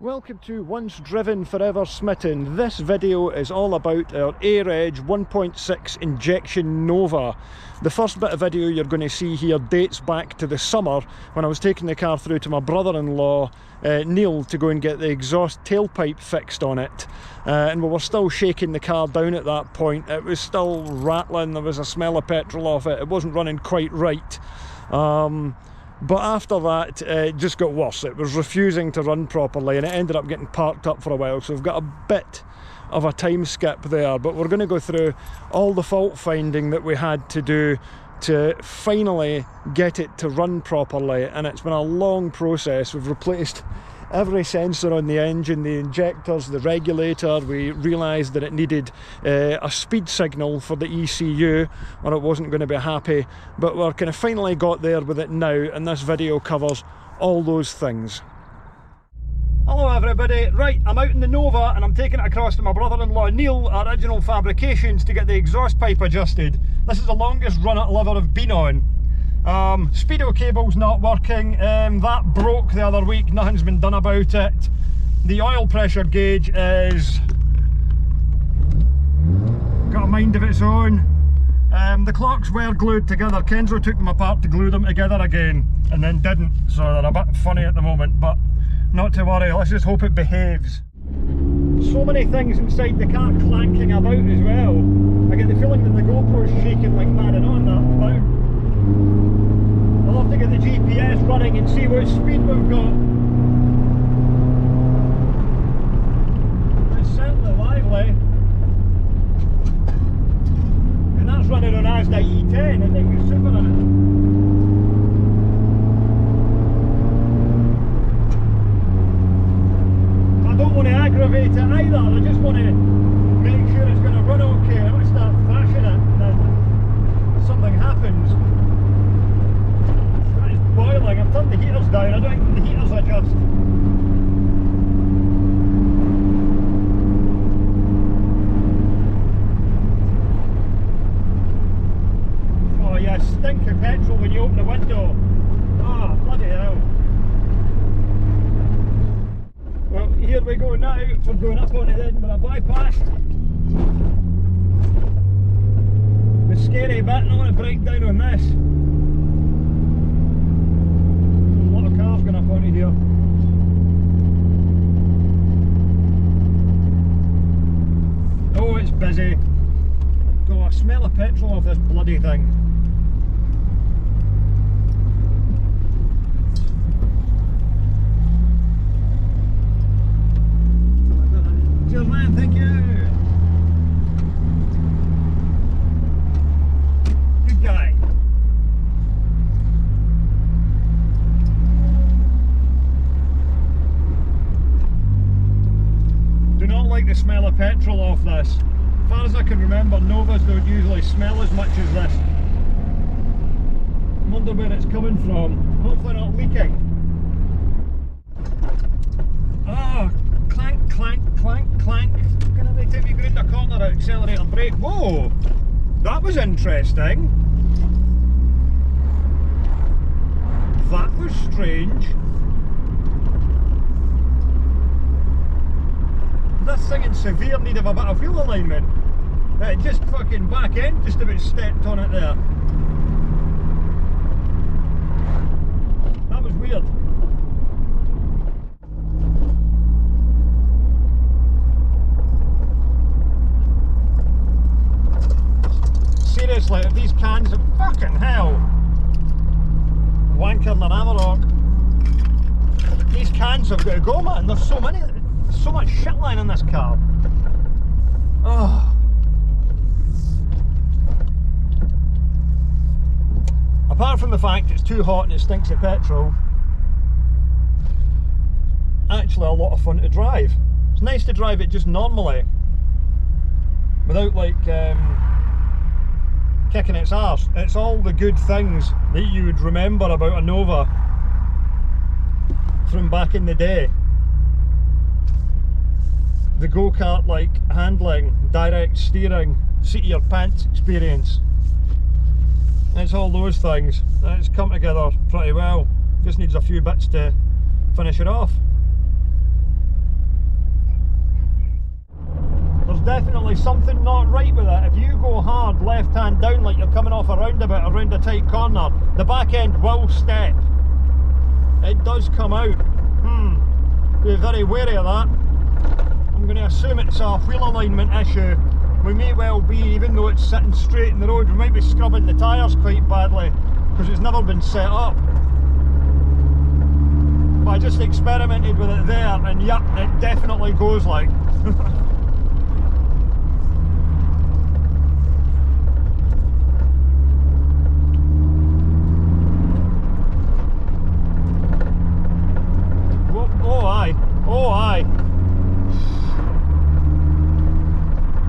Welcome to Once Driven, Forever Smitten. This video is all about our Air-Edge 1.6 injection Nova. The first bit of video you're going to see here dates back to the summer when I was taking the car through to my brother-in-law Neil to go and get the exhaust tailpipe fixed on it. And we were still shaking the car down at that point. It was still rattling, there was a smell of petrol off it, it wasn't running quite right. But after that, it just got worse. It was refusing to run properly and it ended up getting parked up for a while. So we've got a bit of a time skip there, but we're going to go through all the fault finding that we had to do to finally get it to run properly. And it's been a long process. We've replaced every sensor on the engine, the injectors, the regulator. We realised that it needed a speed signal for the ECU or it wasn't going to be happy, but we're kind of finally got there with it now, and this video covers all those things. Hello everybody, right, I'm out in the Nova and I'm taking it across to my brother-in-law Neil, Original Fabrications, to get the exhaust pipe adjusted. This is the longest run it'll ever have been on. Speedo cable's not working, that broke the other week, nothing's been done about it. The oil pressure gauge is got a mind of its own. The clocks were glued together. Kenzo took them apart to glue them together again and then didn't, so they're a bit funny at the moment, but not to worry, let's just hope it behaves. So many things inside the car clanking about as well. I get the feeling that the GoPro's shaking like mad and on that bound. I'll have to get the GPS running and see what speed we've got. It's certainly lively. And that's running on Asda E10, I think it's super in it. I don't want to aggravate it either, I just want to make sure it's going to run okay. I don't want to start thrashing it and then something happens. Boiling. I've turned the heaters down, I don't think the heaters adjust. Oh yeah, stink of petrol when you open the window. Ah, oh, bloody hell. Well, here we go now, we're going up on it then, but I bypassed the scary bit and I want to break down on this. Cars going up onto here. Oh, it's busy. Oh, I smell of petrol off this bloody thing. Cheers man, thank you. Good guy. Like the smell of petrol off this. As far as I can remember, Novas don't usually smell as much as this. I wonder where it's coming from. Hopefully not leaking. Ah, oh, clank, clank, clank, clank. Can every time you go in the corner, accelerator brake. Whoa, that was interesting. That was strange. This thing in severe need of a bit of wheel alignment. It just fucking back end just about stepped on it there. That was weird. Seriously, if these cans are fucking hell. Wanker than Amarok. These cans have got to go, man. There's so many. So much shit lying in this car. Oh. Apart from the fact it's too hot and it stinks of petrol, actually a lot of fun to drive. It's nice to drive it just normally, without like kicking its arse. It's all the good things that you would remember about a Nova from back in the day. The go-kart like handling, direct steering, seat of your pants experience. It's all those things. It's come together pretty well. Just needs a few bits to finish it off. definitely something not right with it. If you go hard left hand down like you're coming off a roundabout around a tight corner, the back end will step. It does come out. Be very wary of that. I'm going to assume it's a wheel alignment issue. We may well be, even though it's sitting straight in the road, we might be scrubbing the tyres quite badly because it's never been set up. But I just experimented with it there, and yep, it definitely goes like. Oh aye, oh aye.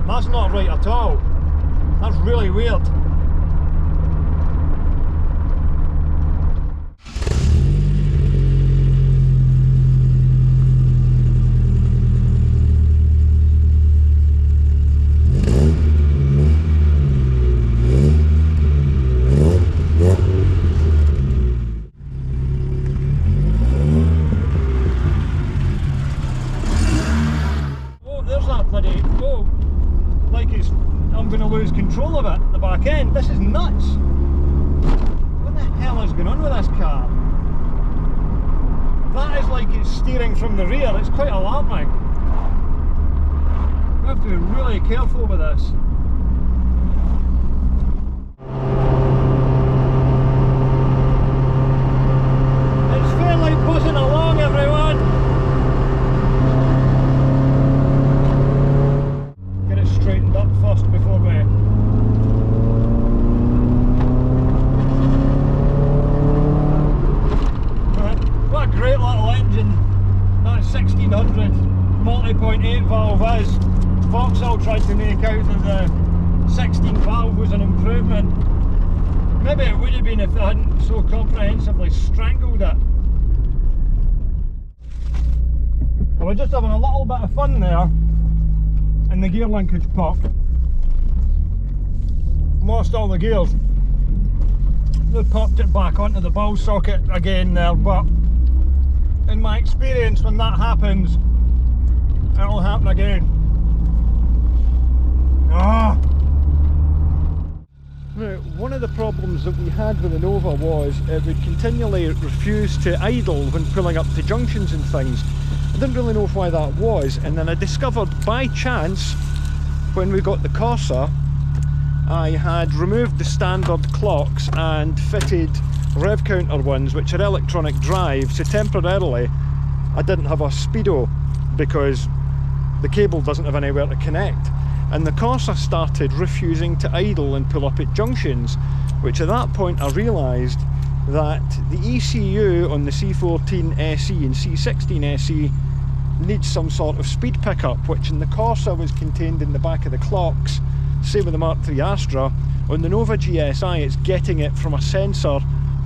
That's not right at all. That's really weird. I'm going to lose control of it, the back end. This is nuts. What the hell is going on with this car? That is like it's steering from the rear. It's quite alarming. We have to be really careful with this. It's fairly buzzing along, everyone. Straightened up first before we... What a great little engine that 1600 multi-point 8 valve is. Vauxhall tried to make out that the 16 valve was an improvement. Maybe it would have been if they hadn't so comprehensively strangled it. Well, we're just having a little bit of fun there. And the gear linkage popped. Lost all the gears. They popped it back onto the ball socket again there, but in my experience when that happens, it'll happen again. Now, one of the problems that we had with the Nova was it would continually refuse to idle when pulling up to junctions and things. I didn't really know why that was, and then I discovered by chance when we got the Corsa, I had removed the standard clocks and fitted rev counter ones, which are electronic drive, so temporarily I didn't have a speedo because the cable doesn't have anywhere to connect, and the Corsa started refusing to idle and pull up at junctions, which at that point I realised that the ECU on the C14 SE and C16 SE needs some sort of speed pickup, which in the Corsa was contained in the back of the clocks. Same with the Mark III Astra. On the Nova GSI it's getting it from a sensor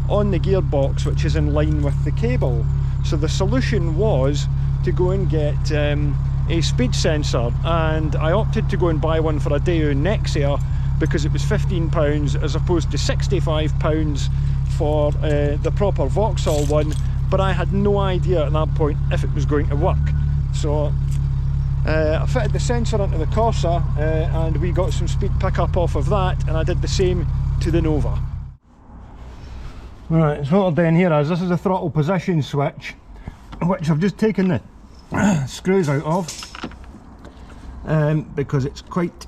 on the gearbox which is in line with the cable. So the solution was to go and get a speed sensor, and I opted to go and buy one for a Daewoo Nexia because it was £15 as opposed to £65 for the proper Vauxhall one, but I had no idea at that point if it was going to work. So I fitted the sensor into the Corsa and we got some speed pickup off of that, and I did the same to the Nova. Right, so what we're doing here is, this is a throttle position switch, which I've just taken the screws out of because it's quite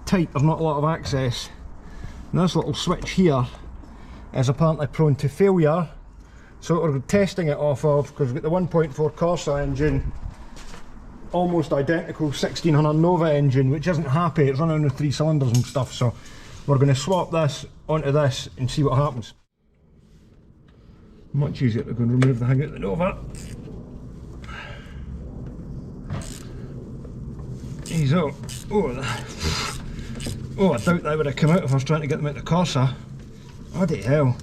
tight, there's not a lot of access. And this little switch here is apparently prone to failure, so we're testing it off of, because we've got the 1.4 Corsa engine, almost identical 1600 Nova engine, which isn't happy, it's running with 3 cylinders and stuff, so we're going to swap this onto this and see what happens. Much easier to go and remove the thing out of the Nova. Ease up. Oh, I doubt that would have come out if I was trying to get them out of the Corsa. Bloody hell.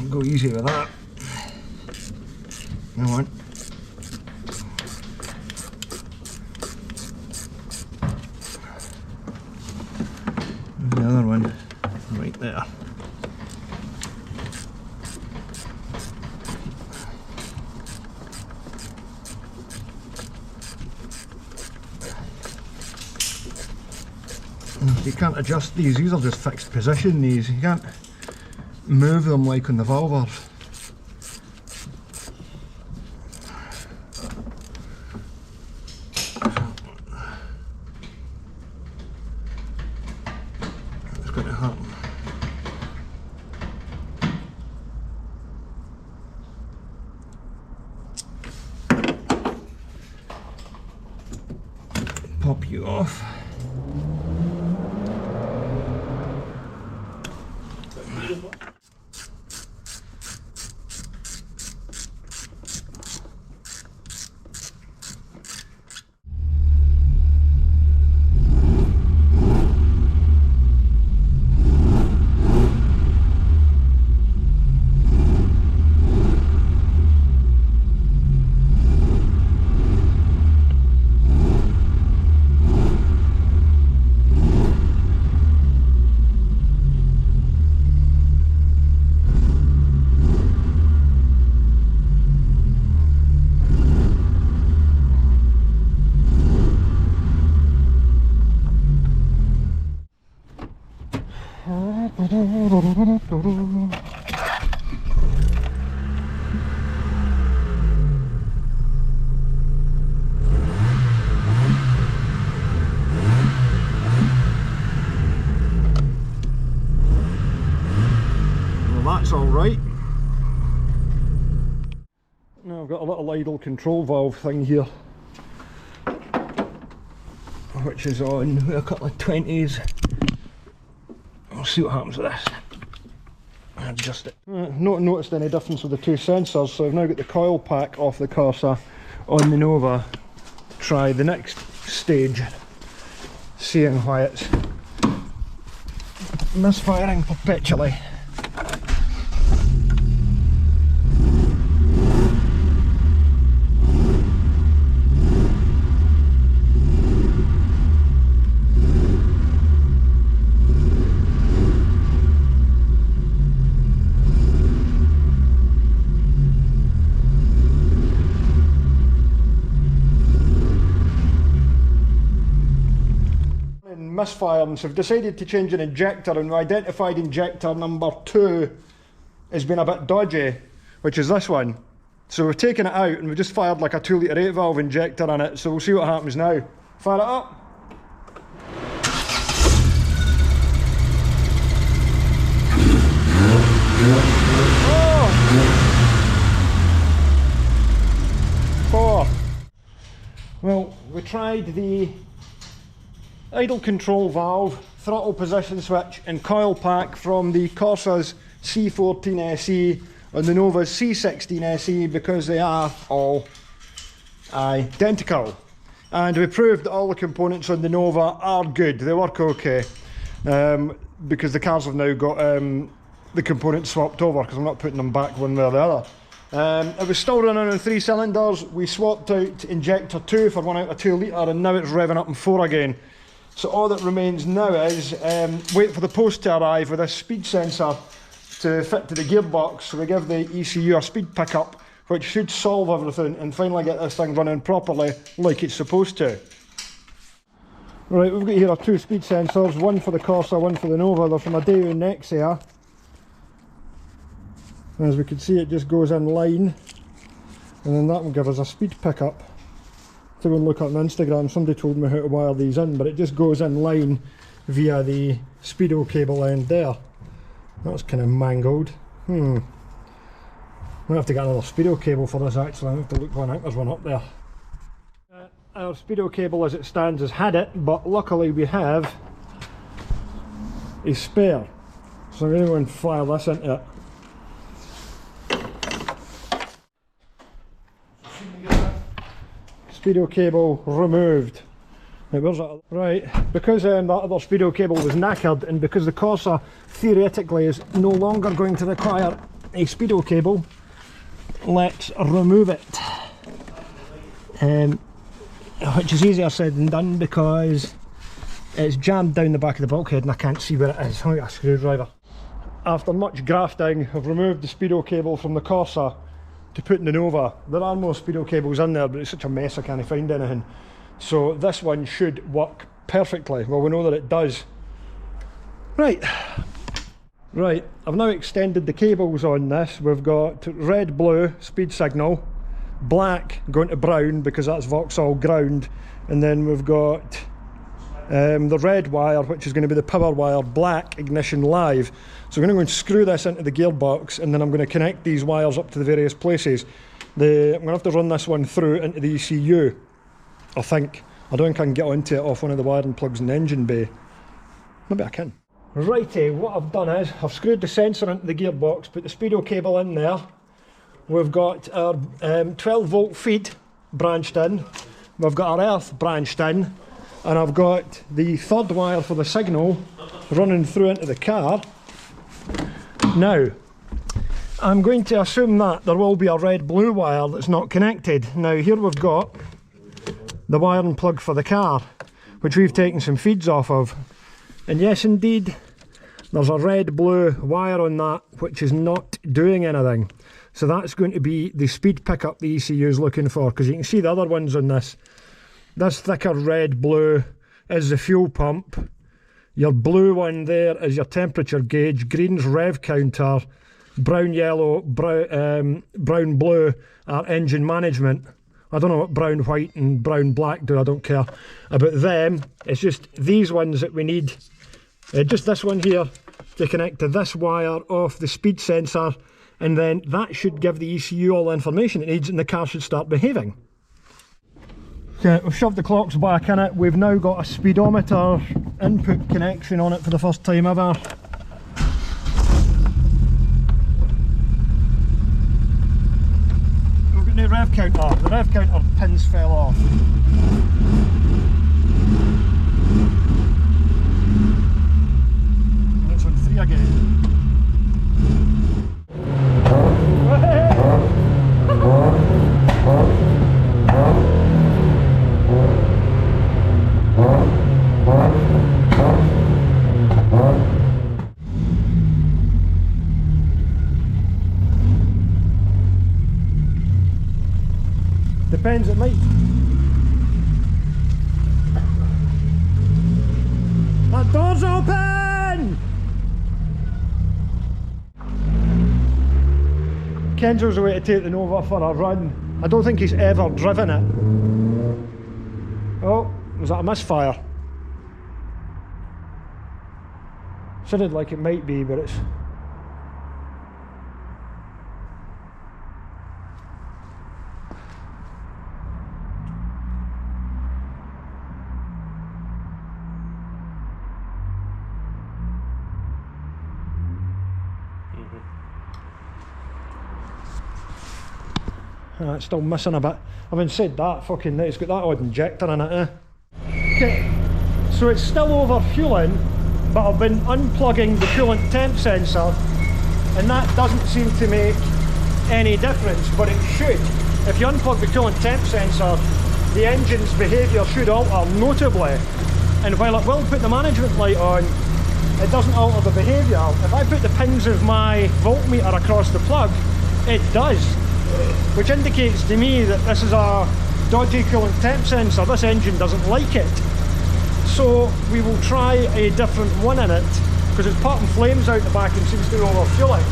Go easy with that. Come on. The other one right there. You can't adjust these are just fixed position, these. You can't move them like on the valvers. It's going to happen. Pop you off. That's all right. Now I've got a little idle control valve thing here, which is on a couple of 20s. We'll see what happens with this. Adjust it. Not noticed any difference with the two sensors, so I've now got the coil pack off the Corsa on the Nova. Try the next stage, seeing why it's misfiring perpetually. Misfiring, so we've decided to change an injector, and we identified injector number 2 has been a bit dodgy, which is this one. So we've taken it out and we've just fired like a 2 litre 8 valve injector in it, so we'll see what happens now. Fire it up. Oh. Well, we tried the idle control valve, throttle position switch and coil pack from the Corsa's C14 SE and the Nova's C16 SE because they are all identical. And we proved that all the components on the Nova are good, they work okay, because the cars have now got the components swapped over, because I'm not putting them back one way or the other. It was still running on 3 cylinders. We swapped out injector 2 for one out of 2 litre, and now it's revving up in 4 again. So all that remains now is wait for the post to arrive with a speed sensor to fit to the gearbox, so we give the ECU a speed pickup, which should solve everything and finally get this thing running properly like it's supposed to. Right, we've got here our 2 speed sensors, one for the Corsa, one for the Nova. They're from a Daewoo Nexia. As we can see, it just goes in line, and then that will give us a speed pickup. To go and look up on Instagram, somebody told me how to wire these in, but it just goes in line via the speedo cable end there. That's kind of mangled. I have to get another speedo cable for this actually. I have to look one. I think there's one up there. Our speedo cable as it stands has had it, but luckily we have a spare. So I'm going to go and fire this into it. Speedo cable removed. Right, where's that? Right, because that other speedo cable was knackered, and because the Corsa theoretically is no longer going to require a speedo cable, let's remove it. Which is easier said than done because it's jammed down the back of the bulkhead and I can't see where it is. I'll get a screwdriver. After much grafting, I've removed the speedo cable from the Corsa to put in the Nova. There are more speedo cables in there, but it's such a mess I can't find anything. So this one should work perfectly. Well, we know that it does. Right, I've now extended the cables on this. We've got red, blue, speed signal, black going to brown because that's Vauxhall ground, and then we've got the red wire, which is going to be the power wire, black, ignition live. So I'm going to go and screw this into the gearbox, and then I'm going to connect these wires up to the various places. I'm going to have to run this one through into the ECU, I think. I don't think I can get onto it off one of the wiring plugs in the engine bay. Maybe I can. Righty, what I've done is I've screwed the sensor into the gearbox, put the speedo cable in there. We've got our 12 volt feed branched in, we've got our earth branched in, and I've got the third wire for the signal running through into the car. Now, I'm going to assume that there will be a red-blue wire that's not connected. Now here we've got the wiring plug for the car, which we've taken some feeds off of. And yes indeed, there's a red-blue wire on that which is not doing anything. So that's going to be the speed pickup the ECU is looking for, because you can see the other ones on this. This thicker red-blue is the fuel pump. Your blue one there is your temperature gauge. Green's rev counter. Brown yellow, brown blue are engine management. I don't know what brown white and brown black do, I don't care about them. It's just these ones that we need. Just this one here to connect to this wire off the speed sensor, and then that should give the ECU all the information it needs and the car should start behaving. Okay, we've shoved the clocks back in it. We've now got a speedometer input connection on it for the first time ever. We've got no rev counter. The rev counter pins fell off. And it's on 3 again. Depends, it might. That door's open! Kenzo's away to take the Nova for a run. I don't think he's ever driven it. Oh, was that a misfire? Sounded like it might be, but it's... It's still missing a bit. Having said that, fucking it's got that odd injector in it, eh? Okay, so it's still over fueling, but I've been unplugging the coolant temp sensor, and that doesn't seem to make any difference, but it should. If you unplug the coolant temp sensor, the engine's behaviour should alter notably. And while it will put the management light on, it doesn't alter the behaviour. If I put the pins of my voltmeter across the plug, it does. Which indicates to me that this is a dodgy coolant temp sensor. This engine doesn't like it. So we will try a different one in it, because it's popping flames out the back and seems to be overfueling.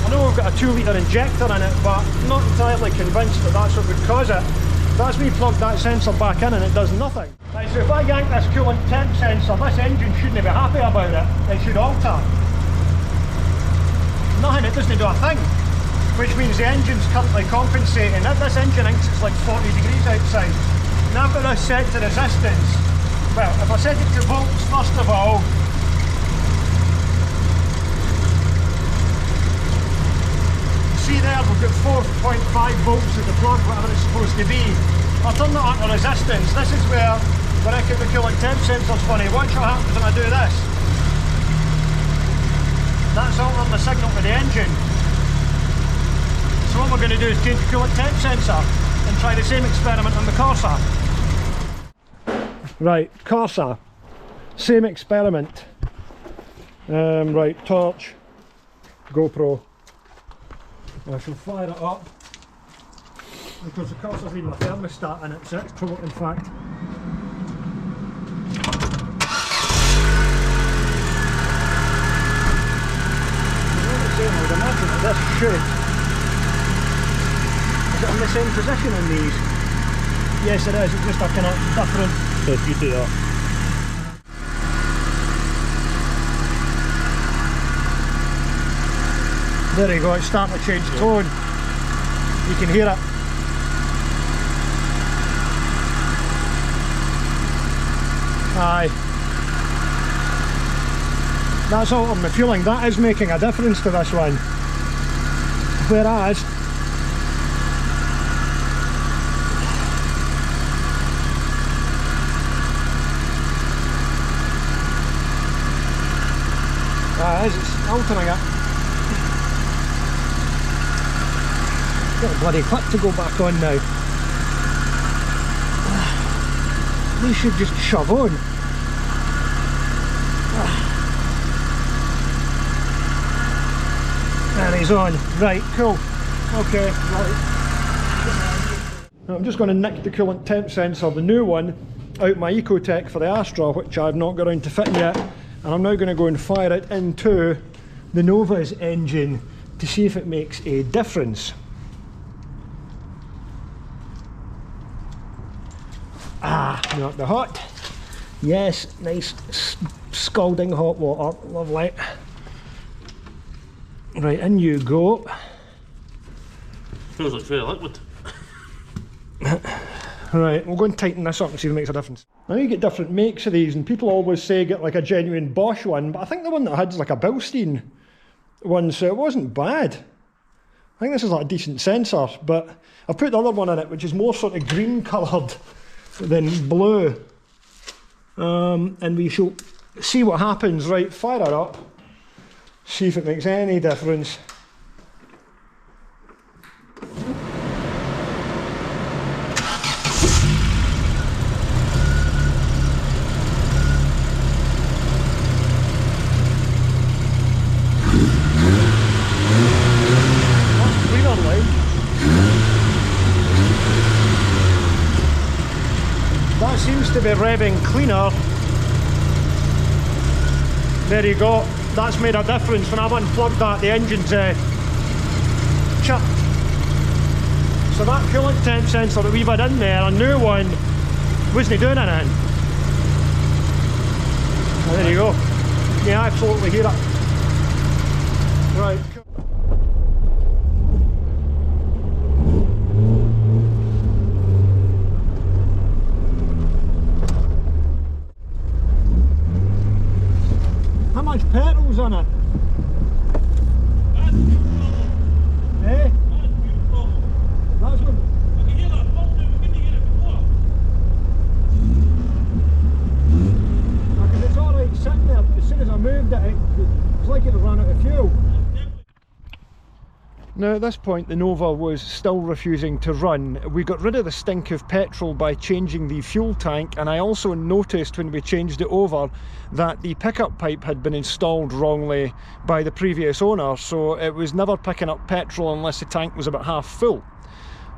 I know we've got a 2-litre injector in it, but I'm not entirely convinced that that's what would cause it. That's me plug that sensor back in and it does nothing. Right, so if I yank this coolant temp sensor, this engine shouldn't be happy about it. It should alter. Nothing, it doesn't do a thing. Which means the engine's currently compensating. If this engine thinks it's like 40 degrees outside, and I've got this set to resistance. Well, if I set it to volts first of all, see there, we've got 4.5 volts at the plug, whatever it's supposed to be. I'll turn that on to resistance. This is where I reckon the coolant temp sensor's funny. Watch what happens when I do this. That's altering the signal to the engine. So what we're going to do is change the coolant temp sensor and try the same experiment on the Corsa. Right, Corsa, same experiment. Right, torch, GoPro. I shall fire it up, because the Corsa's leaving a thermostat in it, so it's probably, in fact, this should... Is it in the same position on these? Yes it is, it's just a kind of different... So if you do that. There you go, it's starting to change tone. You can hear it. Aye. That's altering the fueling, that is making a difference to this one. Whereas it's altering it. Got a bloody clip to go back on now. These should just shove on. There he's on. Right, cool. Okay, right. Now I'm just going to nick the coolant temp sensor, the new one, out my Ecotech for the Astra, which I've not got around to fitting yet. And I'm now going to go and fire it into the Nova's engine to see if it makes a difference. Ah, not the hot. Yes, nice scalding hot water, lovely. Right, in you go. Feels like very liquid. Right, we'll go and tighten this up and see if it makes a difference. Now you get different makes of these, and people always say get like a genuine Bosch one, but I think the one that I had is like a Bilstein one, so it wasn't bad. I think this is like a decent sensor, but I've put the other one in it, which is more sort of green coloured than blue. And we shall see what happens. Right, fire it up. See if it makes any difference. That's cleaner, like. That seems to be revving cleaner. There you go. That's made a difference. When I've unplugged that, the engine's chipped. So that coolant temp sensor that we've had in there, a new one, wasn't doing anything. There you go. Yeah, I absolutely hear it. Right. How much petrol's on it? That's Eh? beautiful. That's what... I can hear that pump now, we couldn't hear it before. Because it's alright sitting there, but as soon as I moved it, it's like it ran out of fuel. Now at this point the Nova was still refusing to run. We got rid of the stink of petrol by changing the fuel tank, and I also noticed when we changed it over that the pickup pipe had been installed wrongly by the previous owner, so it was never picking up petrol unless the tank was about half full.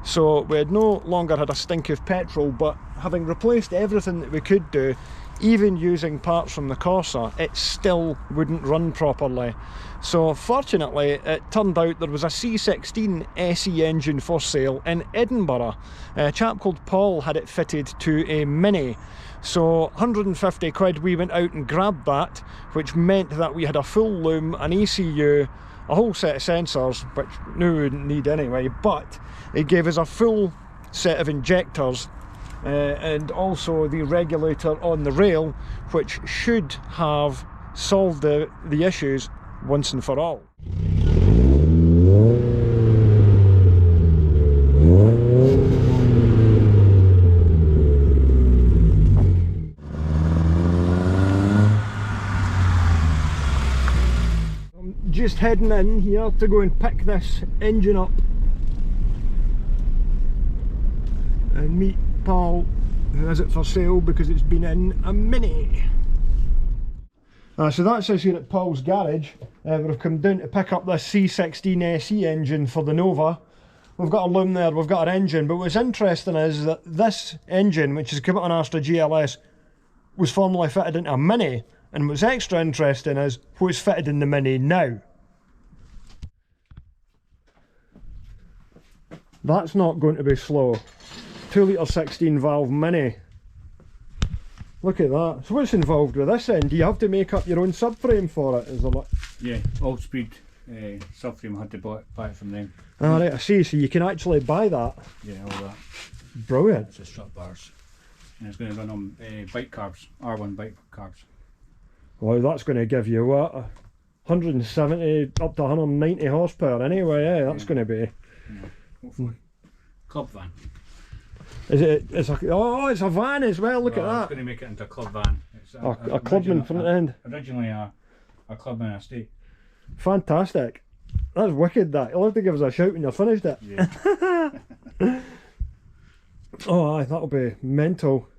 So we had no longer had a stink of petrol, but having replaced everything that we could do, even using parts from the Corsa, it still wouldn't run properly. So fortunately it turnn out there was a C16 SE engine for sale in Edinburgh. A chap called Paul had it fitted to a Mini. So 150 quid, we went out and grabbed that, which meant that we had a full loom, an ECU, a whole set of sensors, which we wouldn't need anyway, but it gave us a full set of injectors and also the regulator on the rail, which should have solved the issues once and for all. I'm just heading in here to go and pick this engine up and meet Paul, who has it for sale because it's been in a Mini. So that's us here at Paul's garage. We've come down to pick up this C16 SE engine for the Nova. We've got a loom there, we've got our engine, but what's interesting is that this engine, which is come out on Astra GLS, was formerly fitted into a Mini, and what's extra interesting is what's fitted in the Mini now. That's not going to be slow. 2 litre 16 valve mini. Look at that. So what's involved with this then? Do you have to make up your own subframe for it? Is there like... Yeah, all speed subframe. I had to buy it from them. Ah, right, I see. So you can actually buy that. Yeah, all that. Brilliant. It's the strut bars. And it's going to run on bike carbs, R1 bike carbs. Well, that's going to give you what? 170 up to 190 horsepower anyway, eh? That's going to be... Yeah, hopefully. Club van. Is it? It's a, oh, it's a van as well. Look at It's that. going to make it into a club van. It's A clubman front end. Originally a clubman estate. Fantastic. That's wicked. That you'll have to give us a shout when you're finished it. Yeah. Oh, aye, that'll be mental.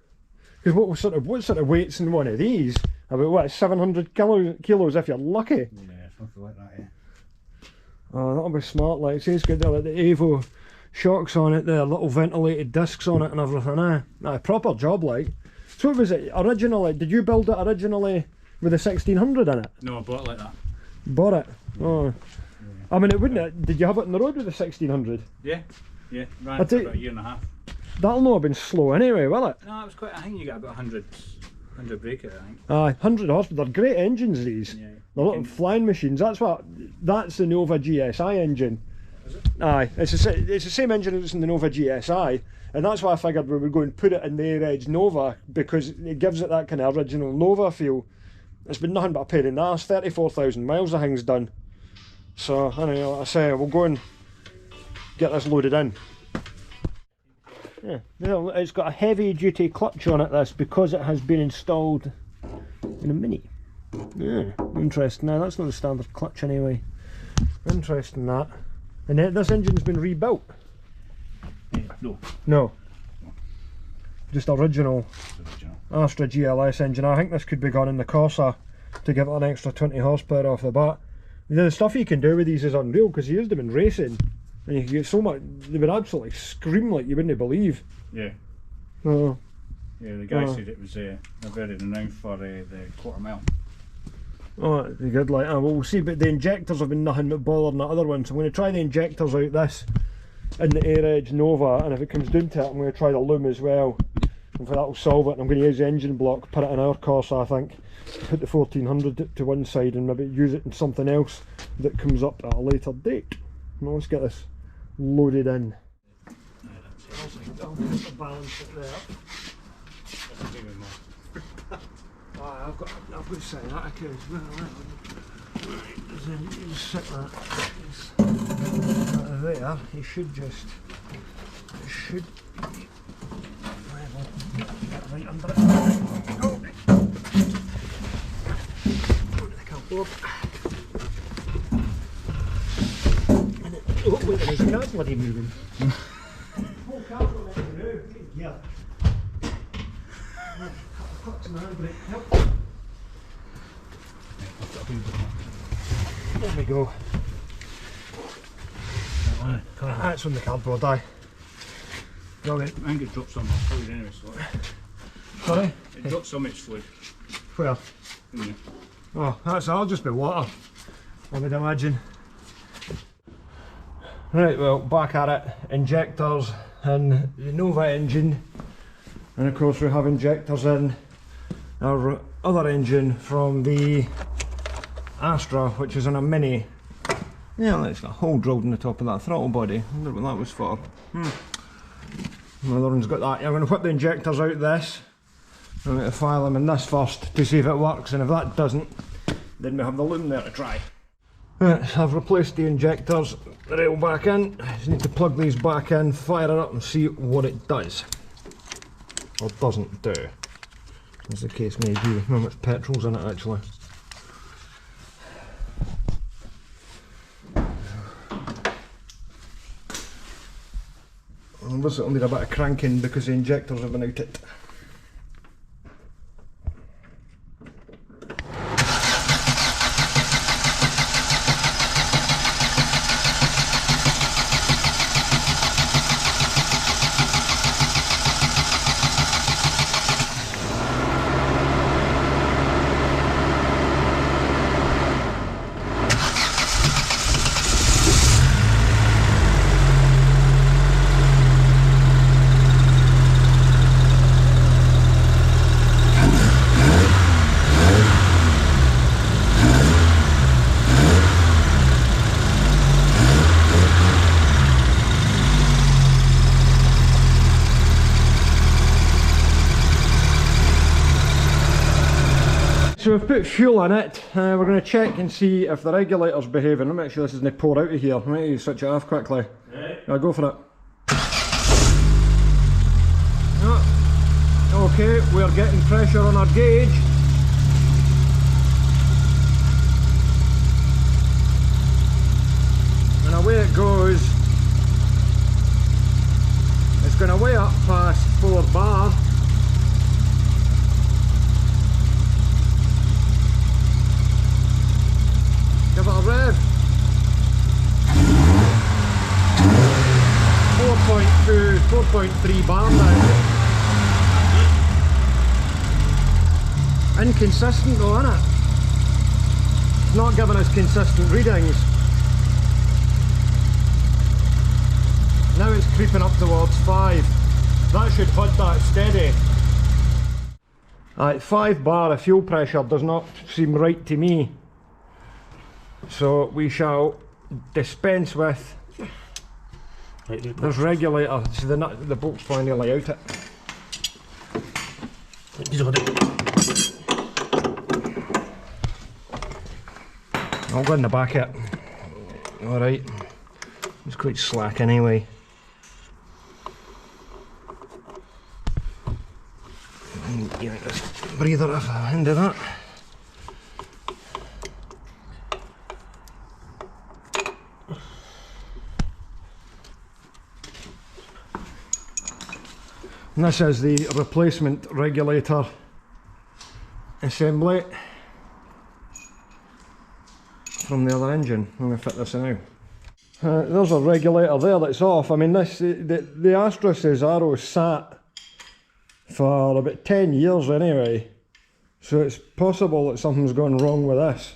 Because what sort of weights in one of these? About what, 700 kilos if you're lucky. Yeah, something like that. Yeah. Oh, that'll be smart. Like, see, it's got the Evo shocks on it, the little ventilated discs on it and everything. Aye, proper job, like. So what was it originally? Did you build it originally with a 1600 in it? No, I bought it like that. Bought it? Oh. Yeah. I mean, it wouldn't. Did you have it on the road with a 1600? Yeah, yeah. Ran it for about a year and a half. That'll not have been slow anyway, will it? No, it was quite. I think you got about 100 brake it. I think. Aye, 100 horsepower. They're great engines, these. Yeah. They're little flying machines. That's the Nova GSI engine. Is it? Aye, it's the same engine as in the Nova GSI, and that's why I figured we would go and put it in the Air-Edge Nova, because it gives it that kind of original Nova feel. It's been nothing but a pain in the ass. 34,000 miles the thing's done. So anyway, like I say, we'll go and get this loaded in. Yeah, it's got a heavy duty clutch on it, this, because it has been installed in a Mini. Yeah, interesting. Now that's not the standard clutch anyway. Interesting that. And this engine's been rebuilt? No. No. Just original It's original. Astra GLS engine. I think this could be gone in the Corsa to give it an extra 20 horsepower off the bat. The stuff you can do with these is unreal, because you used them in racing and you can get so much, they would absolutely scream like you wouldn't believe. Yeah. Oh. Yeah, the guy said it was they're very renowned for the quarter mile. Oh, it'd be good, like, we'll see, but the injectors have been nothing but bothering that other one, so I'm going to try the injectors out this in the Air-Edge Nova, and if it comes down to it, I'm going to try the loom as well. And that'll solve it, and I'm going to use the engine block, put it in our Corsa, I think, put the 1400 to one side and maybe use it in something else that comes up at a later date. Now let's get this loaded in. I'll balance it there. I've got to say that okay as well. Right, then you just set that there. You should just, it should be level. Get right under it. Go. Go to the cardboard. And it, oh wait, there's a car bloody moving. Whole car's not meant to move. Yeah. Clutch and handbrake. Help. There we go. That's on the cardboard, aye. Brilliant. I think it dropped some fluid anyway, so. Sorry? It dropped so much fluid. Where? In there. Oh, that'll just be water, I would imagine. Right, well, back at it. Injectors in the Nova engine. And of course we have injectors in our other engine from the Astra, which is in a Mini. Yeah, it's got a hole drilled in the top of that throttle body. I wonder what that was for. Another one's got that. I'm going to put the injectors out this. I'm going to file them in this first to see if it works, and if that doesn't, then we have the loom there to try. Right, so I've replaced the injectors, the rail back in. I just need to plug these back in, fire it up and see what it does. Or doesn't do, as the case may be. How much petrol's in it actually. And this will need a bit of cranking because the injectors have been out it. so we've put fuel in it. We're going to check and see if the regulator's behaving. Let me make sure this doesn't pour out of here. Let me switch it off quickly. Right. I'll go for it. Oh, okay, we're getting pressure on our gauge. And away it goes. It's going away up past 4 bar. Give it a rev. 4.2, 4.3 bar now. Inconsistent though, isn't it? It's not giving us consistent readings. Now it's creeping up towards 5. That should hold that steady. At 5 bar, the fuel pressure does not seem right to me. So we shall dispense with this regulator. See the bolt's finally out it. I'll go in the back it. Alright. It's quite slack anyway. Give this breather off the end of that. And this is the replacement regulator assembly from the other engine. I'm going to fit this in now. There's a regulator there that's off. I mean, this the Astros's arrow sat for about 10 years anyway, so it's possible that something's gone wrong with this.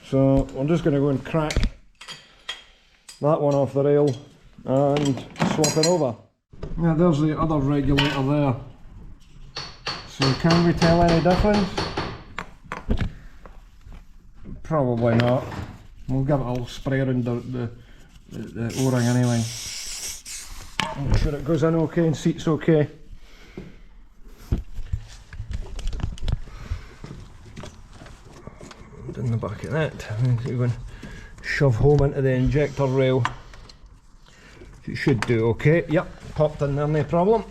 So I'm just going to go and crack that one off the rail and swap it over. Yeah, there's the other regulator there. So can we tell any difference? Probably not. We'll give it a little spray around the O-ring anyway. Make sure it goes in okay and seats okay. In the back of that, you're going to shove home into the injector rail. It should do okay. Yep, popped in there, no problem.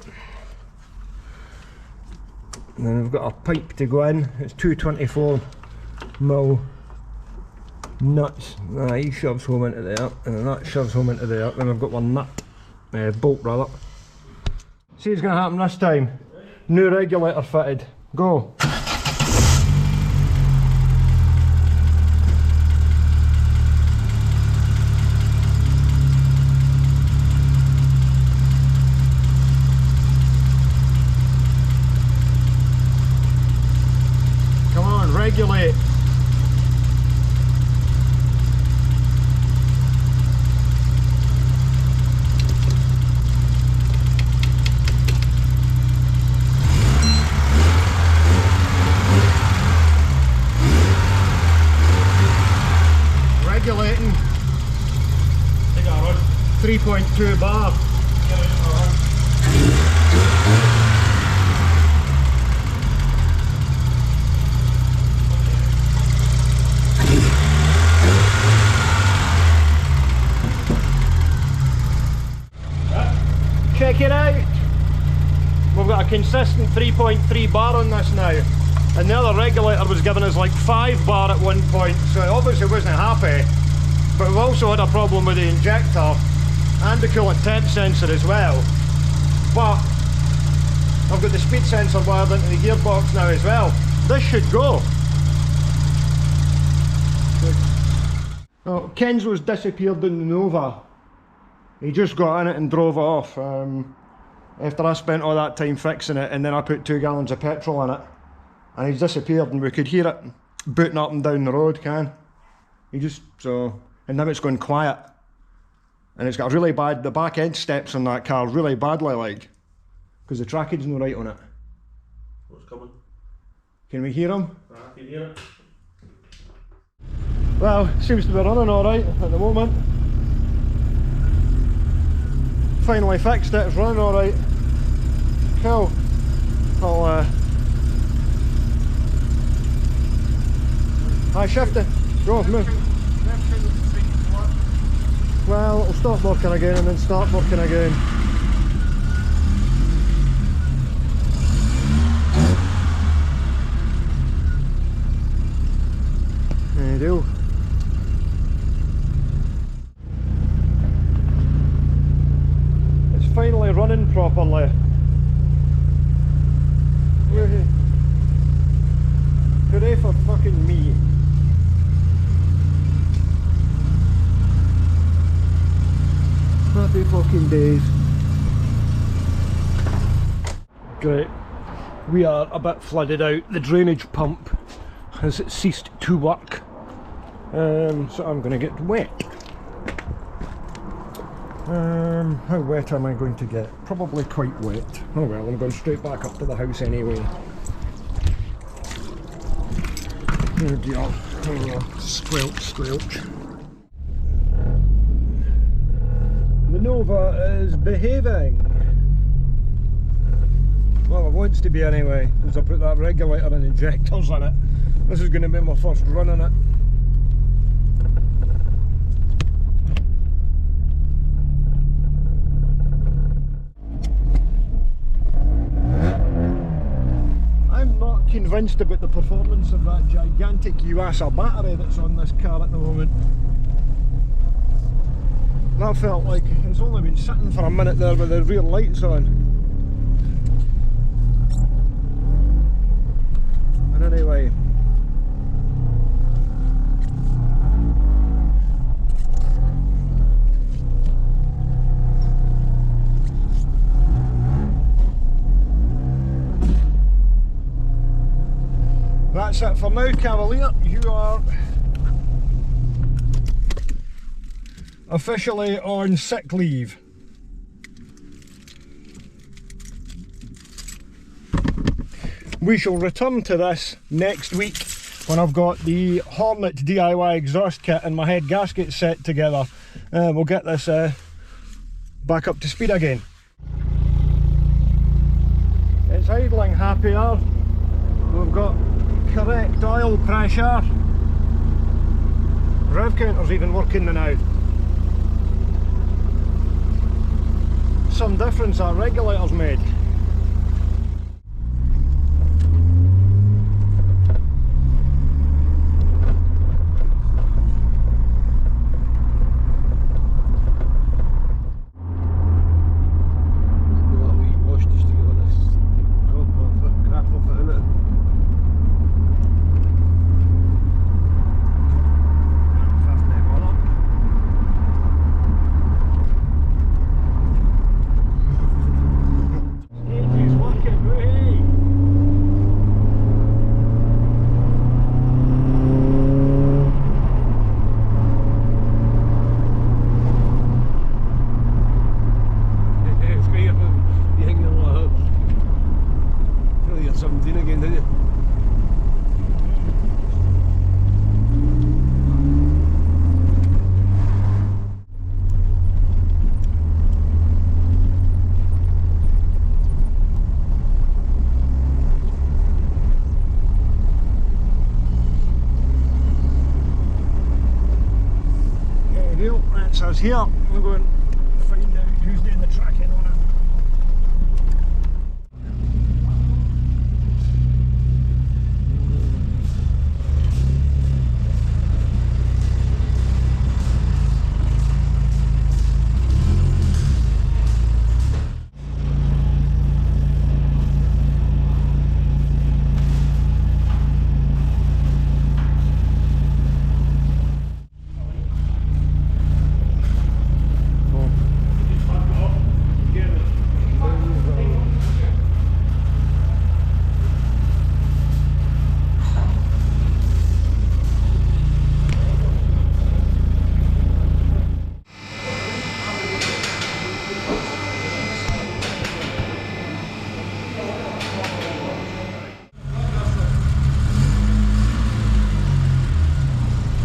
And then we've got our pipe to go in. It's 224mm nuts. He shoves home into there, and then that shoves home into there. Then we've got one nut, bolt rather. See what's going to happen this time. New regulator fitted. Go. Regulate. Regulating. 3.2 bar. Check it out. We've got a consistent 3.3 bar on this now, and the other regulator was giving us like 5 bar at one point, so it obviously wasn't happy. But we've also had a problem with the injector and the coolant temp sensor as well. But I've got the speed sensor wired into the gearbox now as well. This should go. Oh, Kenzo's disappeared in the Nova. He just got in it and drove off after I spent all that time fixing it, and then I put 2 gallons of petrol in it, and he's disappeared, and we could hear it booting up and down the road, he just, so, and now it's going quiet, and it's got really bad, the back end steps on that car really badly, like, because the trackage no right on it. What's coming? Can we hear him? I can hear it. Well, seems to be running alright at the moment. Finally fixed it, it's running alright. Cool. I'll shift it. Go, move. Well, it'll stop working again and then start working again. There you go. It's finally running properly. Hooray for fucking me. Happy fucking days. Great. We are a bit flooded out. The drainage pump has ceased to work. So I'm going to get wet. How wet am I going to get? Probably quite wet. Oh well, I'm going straight back up to the house anyway. Oh dear. Oh, squelch, squelch. The Nova is behaving. Well, it wants to be anyway, because I put that regulator and injectors in it. This is going to be my first run in it. I'm not convinced about the performance of that gigantic USA battery that's on this car at the moment. That felt like it's only been sitting for a minute there with the rear lights on. And anyway, that's it for now, Cavalier. You are officially on sick leave. We shall return to this next week when I've got the Hornet DIY exhaust kit and my head gasket set together. We'll get this back up to speed again. It's idling happier. We've got correct oil pressure. Rev counter's even working now. Some difference that regulator's made. That's us here. We're going to find out who's doing the tracking on it.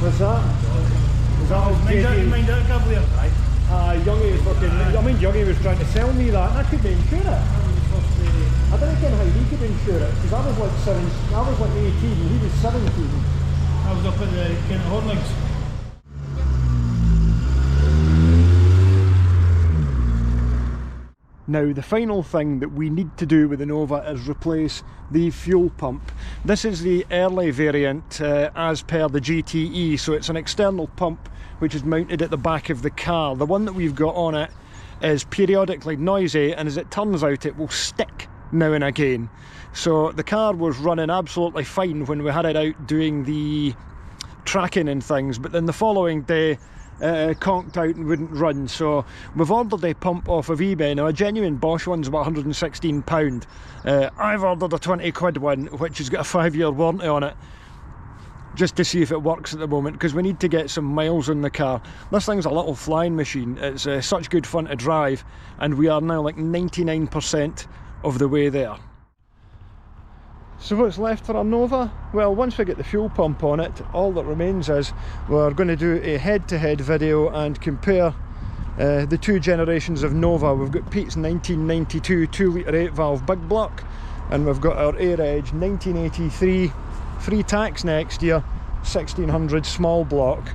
What's that? Is that all mind out, Cavalier. Youngie was fucking. I mean, Youngie was trying to sell me that, and I couldn't insure it. I didn't get how he could insure it because I was like 18, and he was 17. I was up at the Kent Hornings. Now the final thing that we need to do with the Nova is replace the fuel pump. This is the early variant as per the GTE, so it's an external pump which is mounted at the back of the car. The one that we've got on it is periodically noisy, and as it turns out it will stick now and again. So the car was running absolutely fine when we had it out doing the tracking and things, but then the following day conked out and wouldn't run. So we've ordered a pump off of eBay. Now a genuine Bosch one's about £116. I've ordered a 20 quid one which has got a 5-year warranty on it, just to see if it works at the moment, because we need to get some miles on the car. This thing's a little flying machine. It's such good fun to drive, and we are now like 99% of the way there. So what's left for our Nova? Well, once we get the fuel pump on it, all that remains is we're going to do a head-to-head video and compare the two generations of Nova. We've got Pete's 1992 2-litre 8-valve big block, and we've got our AirEdge 1983 free tax next year 1600 small block.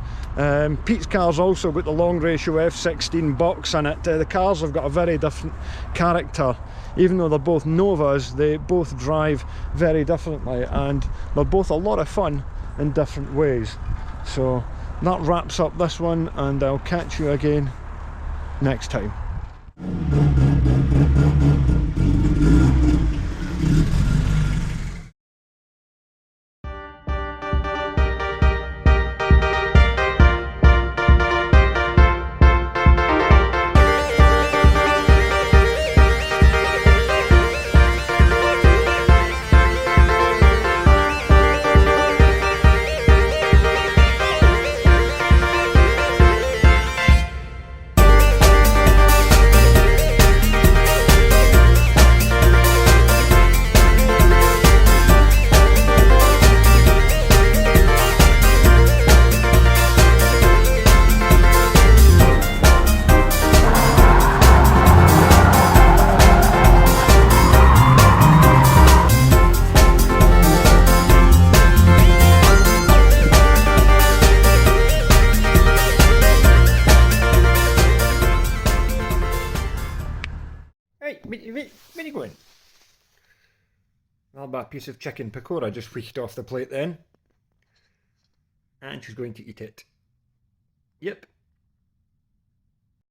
Pete's car's also got the long ratio F16 box in it. The cars have got a very different character. Even though they're both Novas, they both drive very differently, and they're both a lot of fun in different ways. So that wraps up this one, and I'll catch you again next time. Where are you going? I'll buy a piece of chicken pakora just wheeked off the plate then. And she's going to eat it. Yep.